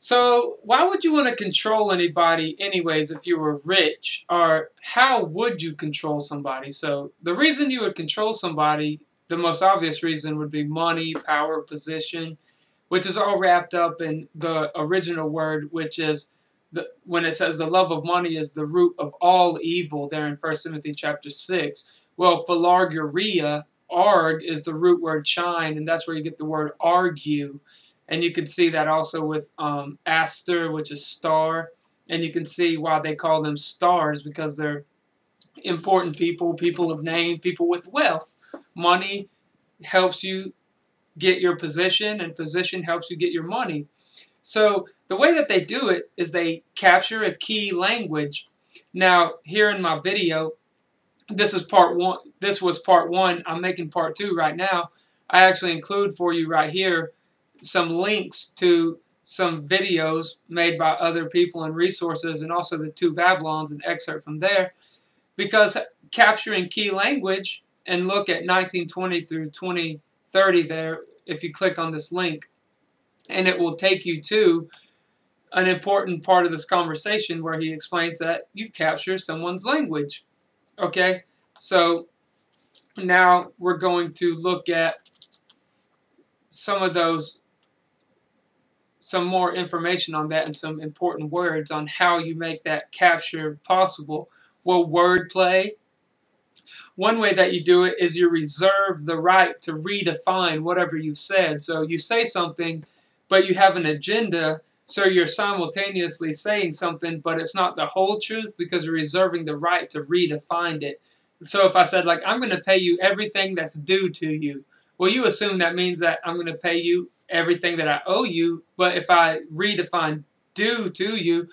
So why would you want to control anybody anyways if you were rich? Or how would you control somebody? So the reason you would control somebody, the most obvious reason would be money, power, position, which is all wrapped up in the original word, which is when it says the love of money is the root of all evil there in 1 Timothy chapter 6. Well, philargyria, arg, is the root word shine, and that's where you get the word argue. And you can see that also with aster, which is star. And you can see why they call them stars, because they're important people, people of name, people with wealth. Money helps you get your position, and position helps you get your money. So the way that they do it is they capture a key language. Now, here in my video, this is part one. This was part one. I'm making part two right now. I actually include for you right here some links to some videos made by other people and resources, and also the two Babylons, an excerpt from there, because capturing key language, and look at 1920 through 2030 there, if you click on this link, and it will take you to an important part of this conversation where he explains that you capture someone's language. Okay, so now we're going to look at some of those, some more information on that, and some important words on how you make that capture possible. Well, wordplay. One way that you do it is you reserve the right to redefine whatever you've said. So you say something, but you have an agenda, so you're simultaneously saying something, but it's not the whole truth because you're reserving the right to redefine it. So if I said, like, I'm going to pay you everything that's due to you, well, you assume that means that I'm going to pay you everything that I owe you, but if I redefine due to you,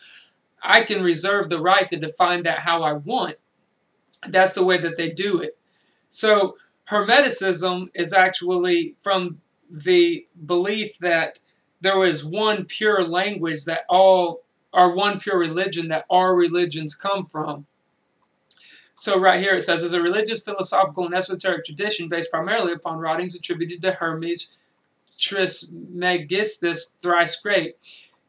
I can reserve the right to define that how I want. That's the way that they do it. So Hermeticism is actually from the belief that there is one pure language that all, or one pure religion that all religions come from. So right here it says, is a religious, philosophical, and esoteric tradition based primarily upon writings attributed to Hermes Trismegistus, thrice great.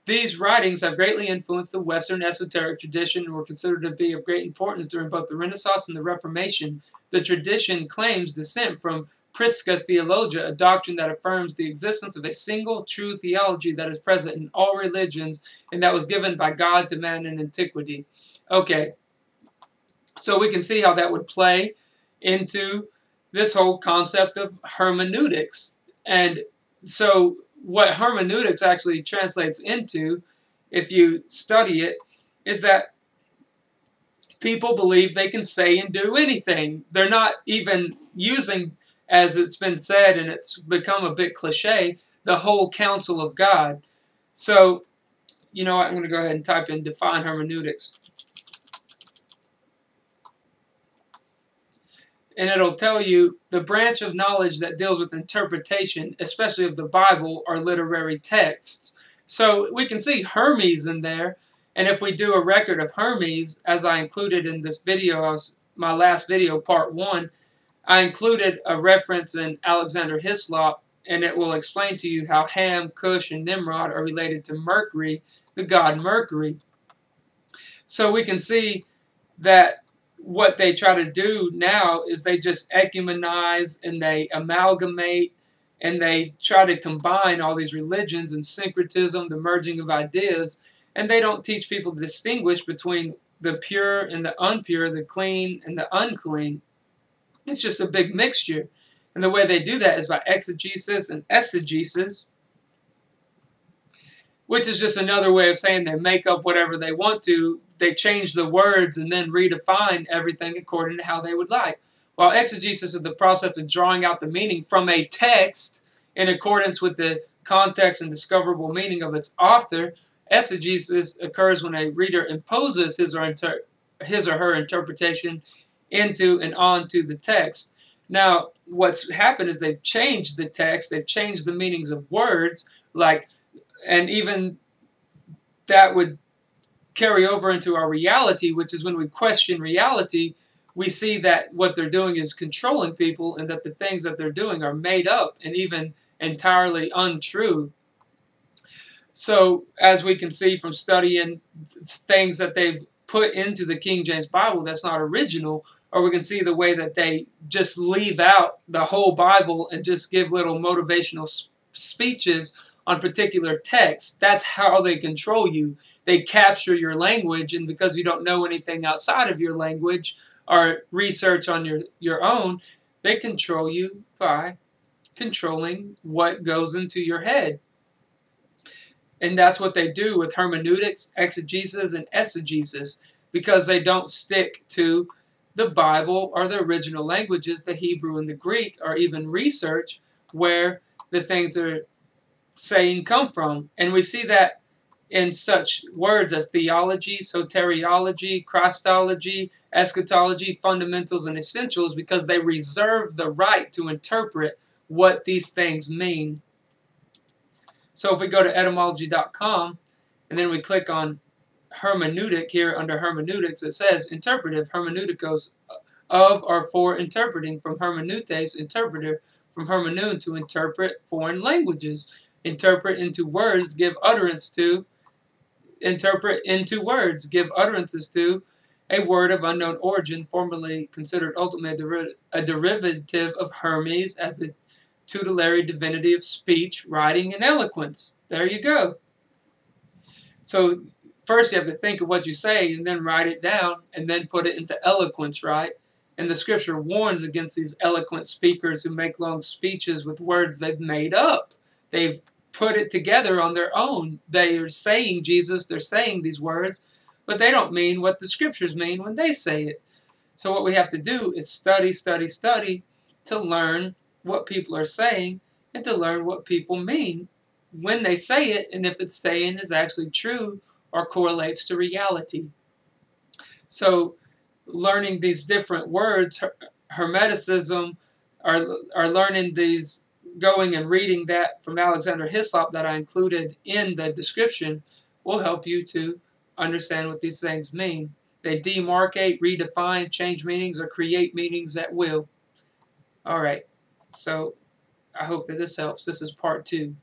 These writings have greatly influenced the Western esoteric tradition and were considered to be of great importance during both the Renaissance and the Reformation. The tradition claims descent from Prisca Theologia, a doctrine that affirms the existence of a single true theology that is present in all religions and that was given by God to man in antiquity. Okay, so we can see how that would play into this whole concept of hermeneutics. And so what hermeneutics actually translates into, if you study it, is that people believe they can say and do anything. They're not even using, as it's been said, and it's become a bit cliche, the whole counsel of God. So, you know what, I'm going to go ahead and type in define hermeneutics. And it'll tell you the branch of knowledge that deals with interpretation, especially of the Bible, or literary texts. So we can see Hermes in there. And if we do a record of Hermes, as I included in this video, my last video, part one, I included a reference in Alexander Hislop, and it will explain to you how Khem, Cush, and Nimrod are related to Mercury, the god Mercury. So we can see that what they try to do now is they just ecumenize and they amalgamate and they try to combine all these religions and syncretism, the merging of ideas, and they don't teach people to distinguish between the pure and the impure, the clean and the unclean. It's just a big mixture. And the way they do that is by exegesis and eisegesis, which is just another way of saying they make up whatever they want to. They change the words and then redefine everything according to how they would like. While exegesis is the process of drawing out the meaning from a text in accordance with the context and discoverable meaning of its author, eisegesis occurs when a reader imposes his or her interpretation into and onto the text. Now, what's happened is they've changed the text, they've changed the meanings of words, and even that would carry over into our reality, which is when we question reality, we see that what they're doing is controlling people and that the things that they're doing are made up and even entirely untrue. So, as we can see from studying things that they've put into the King James Bible that's not original, or we can see the way that they just leave out the whole Bible and just give little motivational speeches on particular texts. That's how they control you. They capture your language, and because you don't know anything outside of your language or research on your own, they control you by controlling what goes into your head. And that's what they do with hermeneutics, exegesis, and eisegesis, because they don't stick to the Bible or the original languages, the Hebrew and the Greek, or even research where the things they're saying come from. And we see that in such words as theology, soteriology, Christology, eschatology, fundamentals, and essentials, because they reserve the right to interpret what these things mean. So if we go to etymology.com and then we click on hermeneutic here under hermeneutics, it says interpretive, hermeneutikos, of or for interpreting, from hermeneutes, interpreter, from hermeneun, to interpret foreign languages, interpret into words, give utterance to, interpret into words, give utterances to, a word of unknown origin, formerly considered ultimately a derivative of Hermes as the tutelary divinity of speech, writing, and eloquence. There you go. So first you have to think of what you say and then write it down and then put it into eloquence, right? And the scripture warns against these eloquent speakers who make long speeches with words they've made up. They've put it together on their own. They are saying Jesus, they're saying these words, but they don't mean what the scriptures mean when they say it. So what we have to do is study, study, study to learn what people are saying and to learn what people mean when they say it, and if it's saying is actually true or correlates to reality. So learning these different words, Hermeticism, are learning these, going and reading that from Alexander Hislop that I included in the description, will help you to understand what these things mean. They demarcate, redefine, change meanings, or create meanings at will. All right. So I hope that this helps. This is part 2.